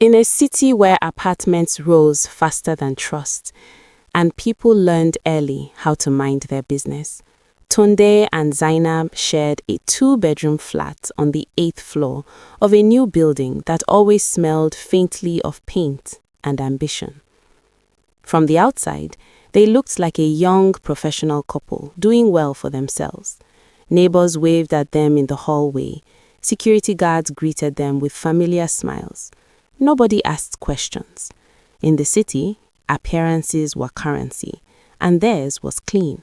In a city where apartments rose faster than trust, and people learned early how to mind their business, Tunde and Zainab shared a two-bedroom flat on the 8th floor of a new building that always smelled faintly of paint and ambition. From the outside, they looked like a young professional couple doing well for themselves. Neighbors waved at them in the hallway. Security guards greeted them with familiar smiles. Nobody asked questions. In the city, appearances were currency, and theirs was clean.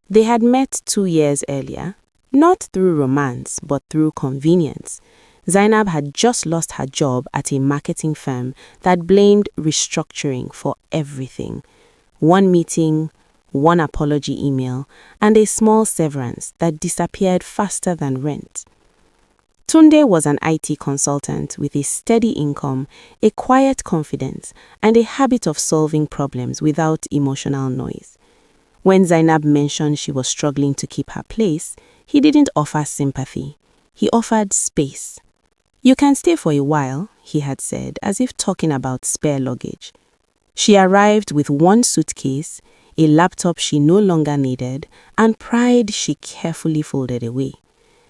They had met 2 years earlier, not through romance, but through convenience. Zainab had just lost her job at a marketing firm that blamed restructuring for everything. One meeting, one apology email, and a small severance that disappeared faster than rent. Tunde was an IT consultant with a steady income, a quiet confidence, and a habit of solving problems without emotional noise. When Zainab mentioned she was struggling to keep her place, he didn't offer sympathy. He offered space. "You can stay for a while," he had said, as if talking about spare luggage. She arrived with one suitcase, a laptop she no longer needed, and pride she carefully folded away.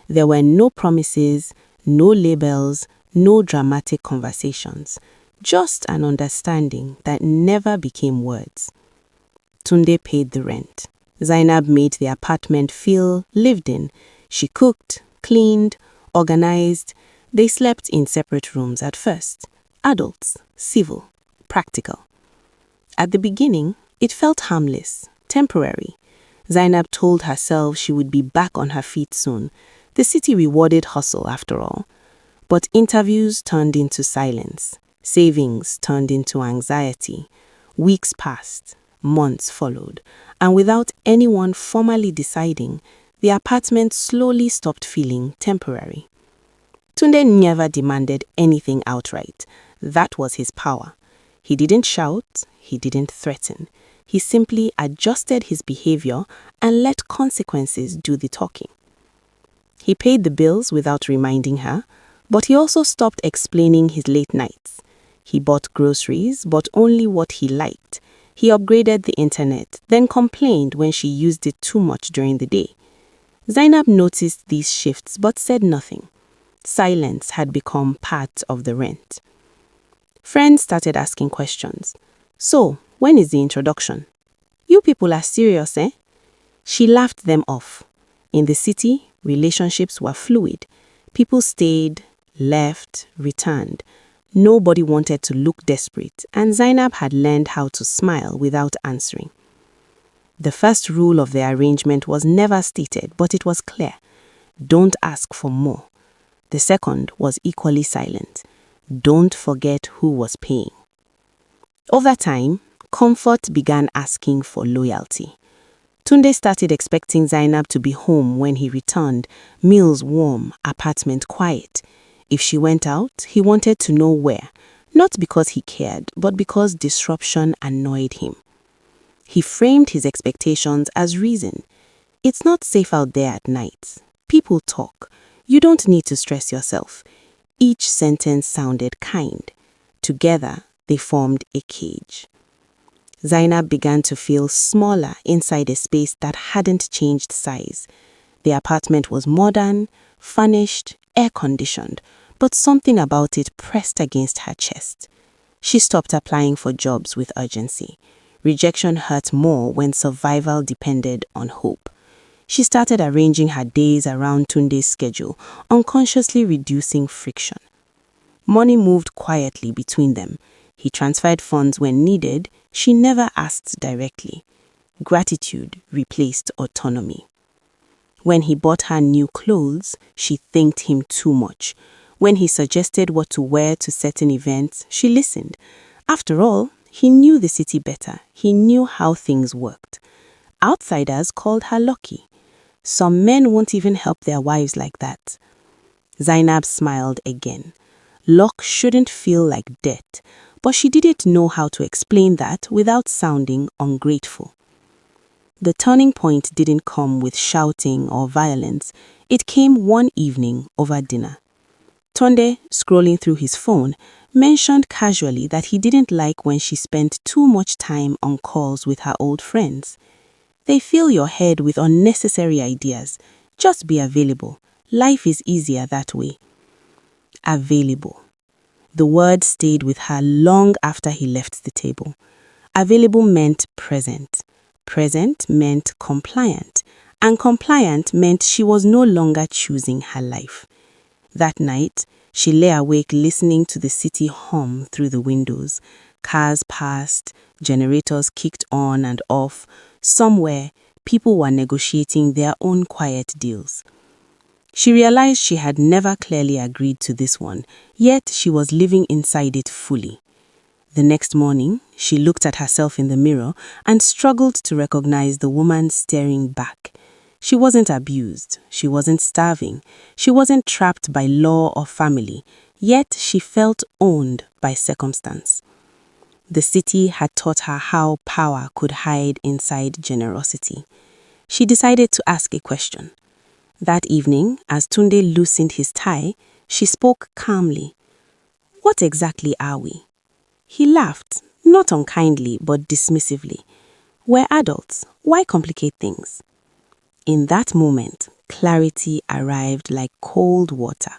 There were no promises, no labels, no dramatic conversations, just an understanding that never became words. Tunde paid the rent. Zainab made the apartment feel lived in. She cooked, cleaned, organized. They slept in separate rooms at first. Adults, civil, practical. At the beginning, it felt harmless, temporary. Zainab told herself she would be back on her feet soon. The city rewarded hustle after all. But interviews turned into silence. Savings turned into anxiety. Weeks passed. Months followed. And without anyone formally deciding, the apartment slowly stopped feeling temporary. Tunde never demanded anything outright. That was his power. He didn't shout. He didn't threaten. He simply adjusted his behavior and let consequences do the talking. He paid the bills without reminding her, but he also stopped explaining his late nights. He bought groceries, but only what he liked. He upgraded the internet, then complained when she used it too much during the day. Zainab noticed these shifts but said nothing. Silence had become part of the rent. Friends started asking questions. "So, when is the introduction? You people are serious, eh?" She laughed them off. In the city, relationships were fluid. People stayed, left, returned. Nobody wanted to look desperate, and Zainab had learned how to smile without answering. The first rule of the arrangement was never stated, but it was clear. Don't ask for more. The second was equally silent. Don't forget who was paying. Over time, comfort began asking for loyalty. Tunde started expecting Zainab to be home when he returned, meals warm, apartment quiet. If she went out, he wanted to know where, not because he cared, but because disruption annoyed him. He framed his expectations as reason. "It's not safe out there at night. People talk. You don't need to stress yourself." Each sentence sounded kind. Together, they formed a cage. Zainab began to feel smaller inside a space that hadn't changed size. The apartment was modern, furnished, air-conditioned, but something about it pressed against her chest. She stopped applying for jobs with urgency. Rejection hurt more when survival depended on hope. She started arranging her days around Tunde's schedule, unconsciously reducing friction. Money moved quietly between them. He transferred funds when needed. She never asked directly. Gratitude replaced autonomy. When he bought her new clothes, she thanked him too much. When he suggested what to wear to certain events, she listened. After all, he knew the city better. He knew how things worked. Outsiders called her lucky. Some men won't even help their wives like that. Zainab smiled again. Luck shouldn't feel like debt, but she didn't know how to explain that without sounding ungrateful. The turning point didn't come with shouting or violence. It came one evening over dinner. Tunde, scrolling through his phone, mentioned casually that he didn't like when she spent too much time on calls with her old friends. They fill your head with unnecessary ideas. Just be available. Life is easier that way. Available. The word stayed with her long after he left the table. Available meant present. Present meant compliant. And compliant meant she was no longer choosing her life. That night, she lay awake listening to the city hum through the windows. Cars passed, generators kicked on and off. Somewhere, people were negotiating their own quiet deals. She realized she had never clearly agreed to this one, yet she was living inside it fully. The next morning, she looked at herself in the mirror and struggled to recognize the woman staring back. She wasn't abused, she wasn't starving, she wasn't trapped by law or family, yet she felt owned by circumstance. The city had taught her how power could hide inside generosity. She decided to ask a question. That evening, as Tunde loosened his tie, she spoke calmly. "What exactly are we?" He laughed, not unkindly but dismissively. "We're adults. Why complicate things?" In that moment, clarity arrived like cold water.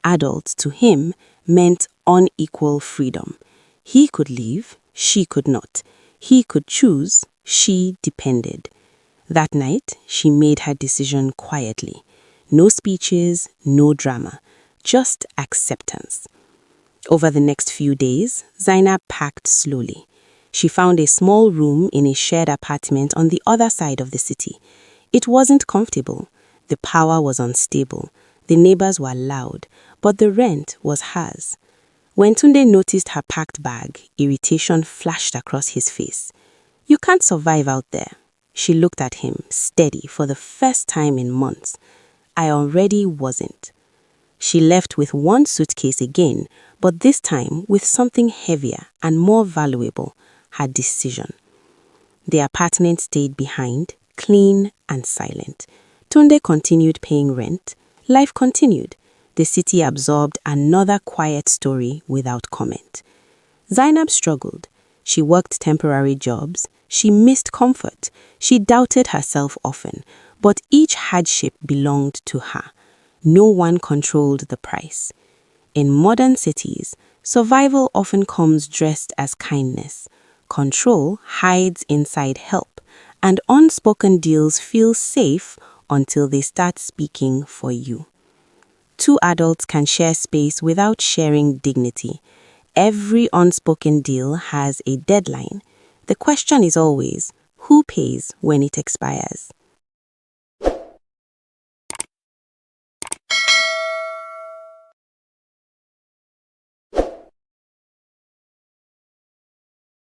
Adult to him meant unequal freedom. He could leave, she could not. He could choose, she depended. That night, she made her decision quietly. No speeches, no drama, just acceptance. Over the next few days, Zainab packed slowly. She found a small room in a shared apartment on the other side of the city. It wasn't comfortable. The power was unstable. The neighbors were loud, but the rent was hers. When Tunde noticed her packed bag, irritation flashed across his face. "You can't survive out there." She looked at him, steady for the first time in months. "I already wasn't." She left with one suitcase again, but this time with something heavier and more valuable, her decision. The apartment stayed behind, clean and silent. Tunde continued paying rent. Life continued. The city absorbed another quiet story without comment. Zainab struggled. She worked temporary jobs. She missed comfort. She doubted herself often. But each hardship belonged to her. No one controlled the price. In modern cities, survival often comes dressed as kindness. Control hides inside help, and unspoken deals feel safe until they start speaking for you. Two adults can share space without sharing dignity. Every unspoken deal has a deadline. The question is always, who pays when it expires?